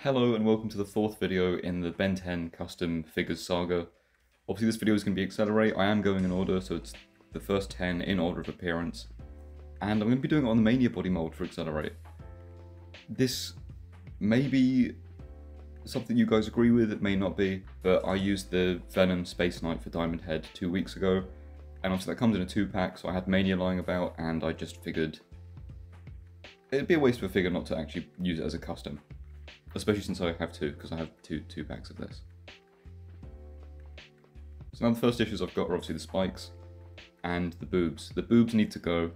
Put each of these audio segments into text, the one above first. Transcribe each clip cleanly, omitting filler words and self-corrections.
Hello and welcome to the fourth video in the Ben 10 custom figures saga. Obviously this video is going to be Accelerate. I am going in order, so it's the first 10 in order of appearance. And I'm going to be doing it on the Mania body mold for Accelerate. This may be something you guys agree with, it may not be, but I used the Venom Space Knight for Diamond Head 2 weeks ago. And obviously that comes in a 2-pack, so I had Mania lying about and I just figured it'd be a waste of a figure not to actually use it as a custom. Especially since I have two, because I have two packs of this. So now the first issues I've got are obviously the spikes and the boobs. The boobs need to go.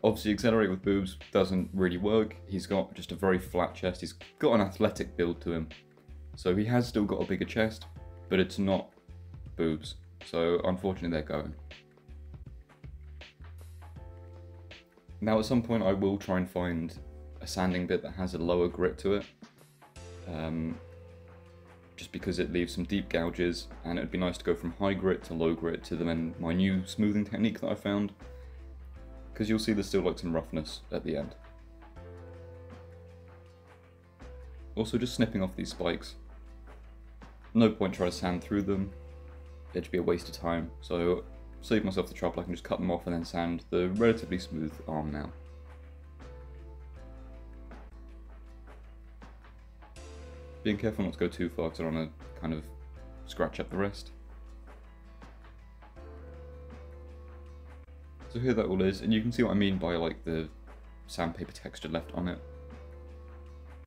Obviously Accelerate with boobs doesn't really work. He's got just a very flat chest. He's got an athletic build to him. So he has still got a bigger chest, but it's not boobs. So unfortunately they're going. Now at some point I will try and find a sanding bit that has a lower grit to it. Just because it leaves some deep gouges, and it would be nice to go from high grit to low grit to then my new smoothing technique that I found. Because you'll see there's still like some roughness at the end. Also just snipping off these spikes. No point trying to sand through them. It'd be a waste of time. So save myself the trouble, I can just cut them off and then sand the relatively smooth arm now. Being careful not to go too far because I don't want to kind of scratch up the rest. So here that all is, and you can see what I mean by like the sandpaper texture left on it.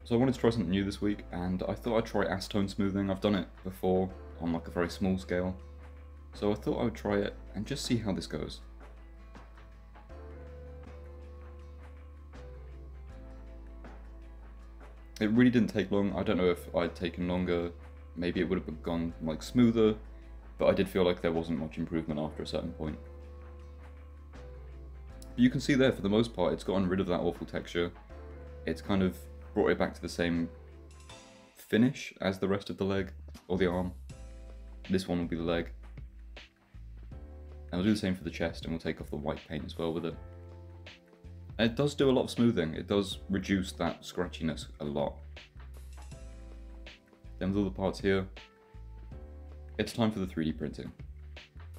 So I wanted to try something new this week, and I thought I'd try acetone smoothing. I've done it before on like a very small scale. So I thought I would try it and just see how this goes. It really didn't take long. I don't know if I'd taken longer, maybe it would have gone like smoother, but I did feel like there wasn't much improvement after a certain point. But you can see there, for the most part, it's gotten rid of that awful texture. It's kind of brought it back to the same finish as the rest of the leg, or the arm. This one will be the leg. And I'll do the same for the chest, and we'll take off the white paint as well with it. It does do a lot of smoothing, it does reduce that scratchiness a lot. Then with all the parts here, it's time for the 3D printing.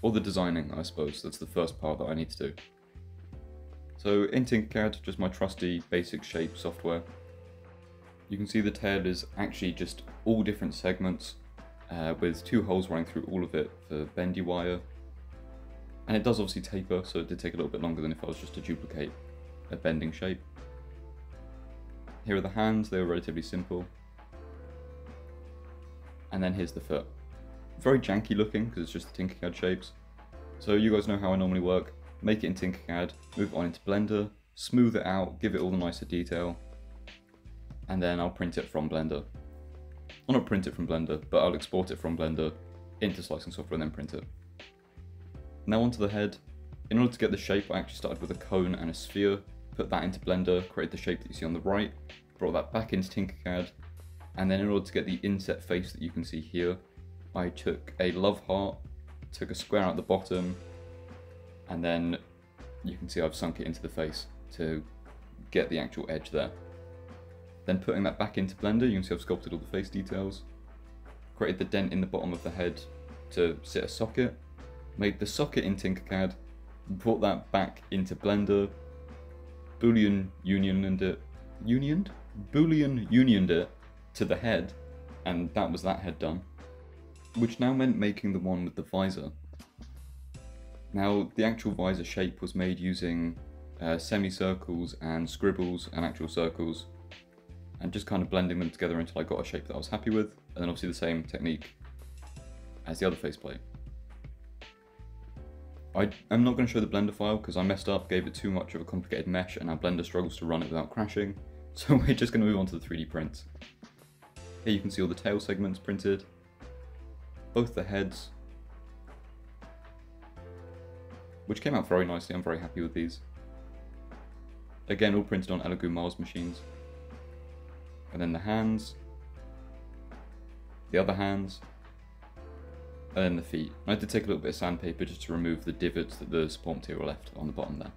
Or the designing, I suppose, that's the first part that I need to do. So in Tinkercad, just my trusty basic shape software. You can see the tail is actually just all different segments, with 2 holes running through all of it for bendy wire. And it does obviously taper, so it did take a little bit longer than if I was just to duplicate a bending shape. Here are the hands, they were relatively simple. And then here's the foot. Very janky looking because it's just the Tinkercad shapes. So you guys know how I normally work. Make it in Tinkercad, move it on into Blender, smooth it out, give it all the nicer detail, and then I'll print it from Blender. Well, not print it from Blender, but I'll export it from Blender into slicing software and then print it. Now onto the head. In order to get the shape, I actually started with a cone and a sphere, put that into Blender, created the shape that you see on the right, brought that back into Tinkercad, and then in order to get the inset face that you can see here, I took a love heart, took a square out the bottom, and then you can see I've sunk it into the face to get the actual edge there. Then putting that back into Blender, you can see I've sculpted all the face details, created the dent in the bottom of the head to sit a socket, made the socket in Tinkercad, brought that back into Blender, Boolean unioned it to the head, and that was that head done. Which now meant making the one with the visor. Now the actual visor shape was made using semicircles and scribbles and actual circles, and just kind of blending them together until I got a shape that I was happy with, and then obviously the same technique as the other faceplate. I'm not going to show the Blender file because I messed up, gave it too much of a complicated mesh, and now Blender struggles to run it without crashing, so we're just going to move on to the 3D prints. Here you can see all the tail segments printed, both the heads, which came out very nicely. I'm very happy with these. Again, all printed on Elegoo Mars machines. And then the hands, the other hands, and then the feet. I had to take a little bit of sandpaper just to remove the divots that the support material left on the bottom there.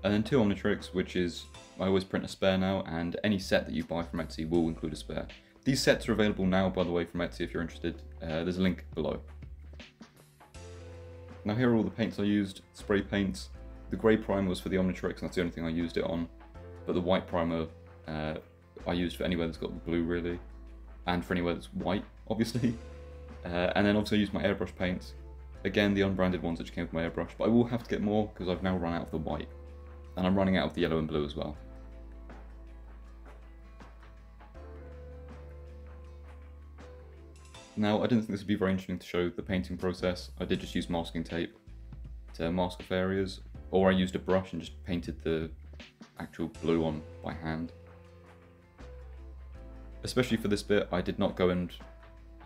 And then 2 Omnitrix, which is, I always print a spare now, and any set that you buy from Etsy will include a spare. These sets are available now, by the way, from Etsy if you're interested. There's a link below. Now here are all the paints I used, spray paints. The grey primer was for the Omnitrix, and that's the only thing I used it on. But the white primer I used for anywhere that's got the blue, really. And for anywhere that's white, obviously. And then also I used my airbrush paints. Again, the unbranded ones which came with my airbrush, but I will have to get more because I've now run out of the white. And I'm running out of the yellow and blue as well. Now, I didn't think this would be very interesting to show the painting process. I did just use masking tape to mask off areas, or I used a brush and just painted the actual blue on by hand. Especially for this bit, I did not go and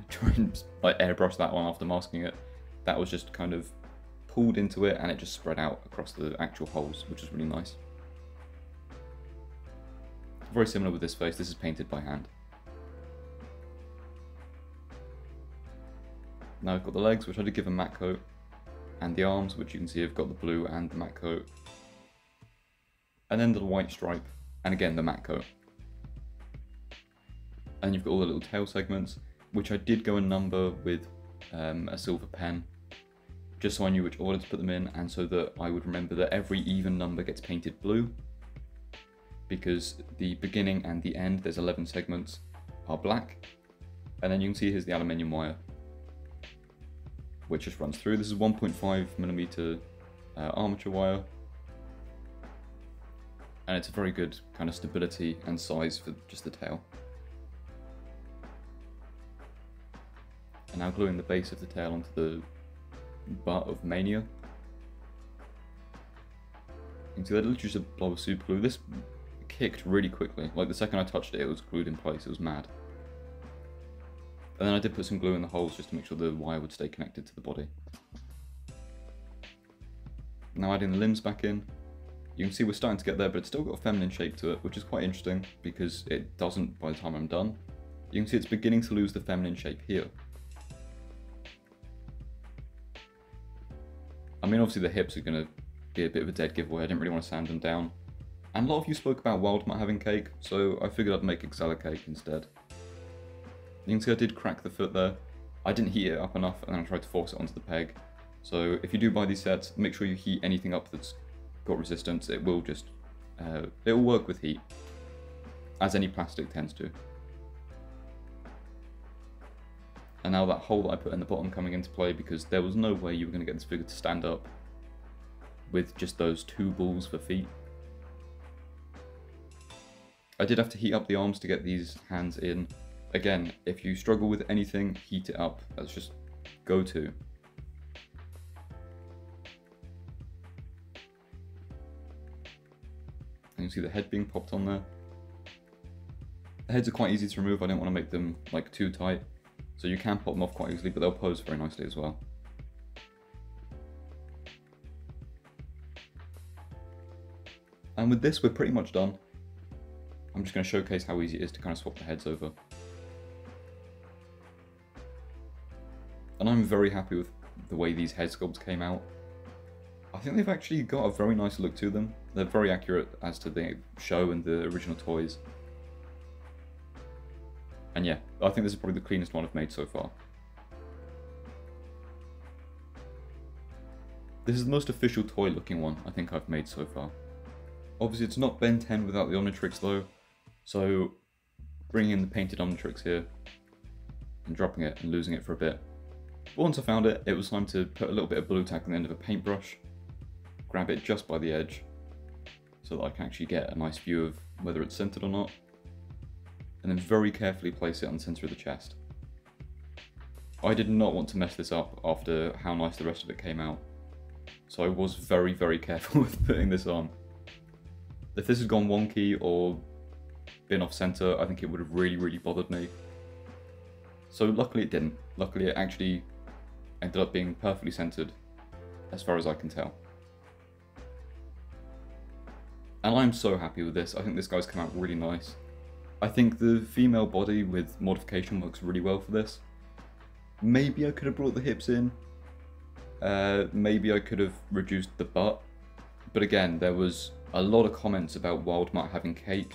try and like airbrush that one after masking it. That was just kind of pulled into it and it just spread out across the actual holes, which was really nice. Very similar with this face, this is painted by hand. Now I've got the legs, which I did give a matte coat, and the arms, which you can see have got the blue and the matte coat. And then the white stripe, and again the matte coat. And you've got all the little tail segments, which I did go and number with a silver pen, just so I knew which order to put them in, and so that I would remember that every even number gets painted blue, because the beginning and the end, there's 11 segments, are black. And then you can see here's the aluminium wire, which just runs through. This is 1.5mm armature wire, and it's a very good kind of stability and size for just the tail. And now gluing the base of the tail onto the butt of Mania. You can see that literally just a blob of super glue. This kicked really quickly. Like the second I touched it, it was glued in place. It was mad. And then I did put some glue in the holes just to make sure the wire would stay connected to the body. Now adding the limbs back in, you can see we're starting to get there, but it's still got a feminine shape to it, which is quite interesting because it doesn't by the time I'm done. You can see it's beginning to lose the feminine shape here. I mean, obviously the hips are going to be a bit of a dead giveaway. I didn't really want to sand them down. And a lot of you spoke about Wildmutt having cake, so I figured I'd make Excella cake instead. You can see I did crack the foot there. I didn't heat it up enough and then I tried to force it onto the peg. So if you do buy these sets, make sure you heat anything up that's got resistance. It will just, it will work with heat, as any plastic tends to. And now that hole that I put in the bottom coming into play, because there was no way you were going to get this figure to stand up with just those 2 balls for feet. I did have to heat up the arms to get these hands in. Again, if you struggle with anything, heat it up. That's just go-to. And you can see the head being popped on there. The heads are quite easy to remove. I don't want to make them like too tight. So you can pop them off quite easily, but they'll pose very nicely as well. And with this, we're pretty much done. I'm just going to showcase how easy it is to kind of swap the heads over. And I'm very happy with the way these head sculpts came out. I think they've actually got a very nice look to them. They're very accurate as to the show and the original toys. And yeah, I think this is probably the cleanest one I've made so far. This is the most official toy looking one I think I've made so far. Obviously it's not Ben 10 without the Omnitrix though, so bringing in the painted Omnitrix here and dropping it and losing it for a bit. But once I found it, it was time to put a little bit of blue tack on the end of a paintbrush, grab it just by the edge so that I can actually get a nice view of whether it's centered or not, and then very carefully place it on the center of the chest. I did not want to mess this up after how nice the rest of it came out, so I was very, very careful with putting this on. If this had gone wonky or been off center, I think it would have really, really bothered me. So luckily it didn't. Luckily it actually ended up being perfectly centered, as far as I can tell. And I'm so happy with this. I think this guy's come out really nice. I think the female body with modification works really well for this. Maybe I could have brought the hips in. Maybe I could have reduced the butt. But again, there was A lot of comments about Wildmutt having cake.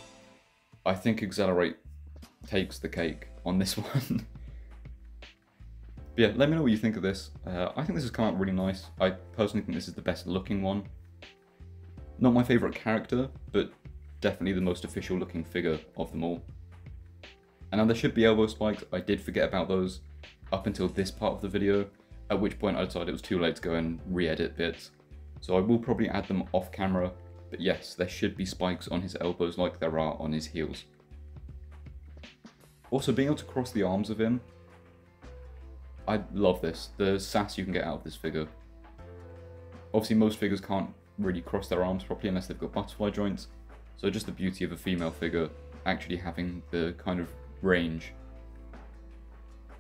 I think Accelerate takes the cake on this one. But yeah, let me know what you think of this. I think this has come out really nice. I personally think this is the best looking one. Not my favourite character, but definitely the most official looking figure of them all. And now there should be elbow spikes. I did forget about those up until this part of the video, at which point I decided it was too late to go and re-edit bits. So I will probably add them off camera, but yes, there should be spikes on his elbows like there are on his heels. Also, being able to cross the arms of him, I love this. The sass you can get out of this figure. Obviously most figures can't really cross their arms properly unless they've got butterfly joints, so just the beauty of a female figure actually having the kind of range,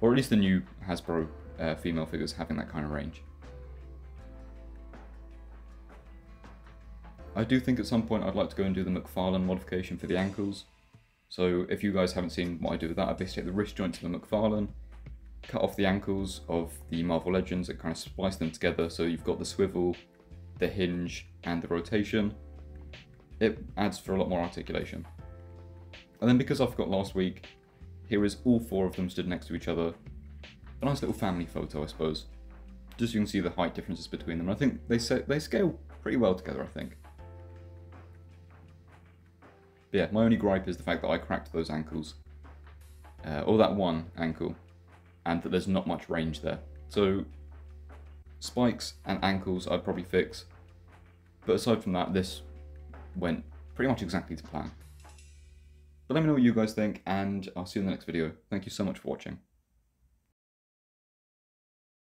or at least the new Hasbro female figures having that kind of range. I do think at some point I'd like to go and do the McFarlane modification for the ankles. So if you guys haven't seen what I do with that, I basically take the wrist joints of the McFarlane, cut off the ankles of the Marvel Legends and kind of splice them together so you've got the swivel, the hinge, and the rotation. It adds for a lot more articulation. And then because I forgot last week, here is all four of them stood next to each other. A nice little family photo, I suppose. Just so you can see the height differences between them. I think they scale pretty well together, I think. But yeah, my only gripe is the fact that I cracked those ankles. Or that one ankle. And that there's not much range there. So, spikes and ankles I'd probably fix. But aside from that, this went pretty much exactly to plan. But let me know what you guys think, and I'll see you in the next video. Thank you so much for watching.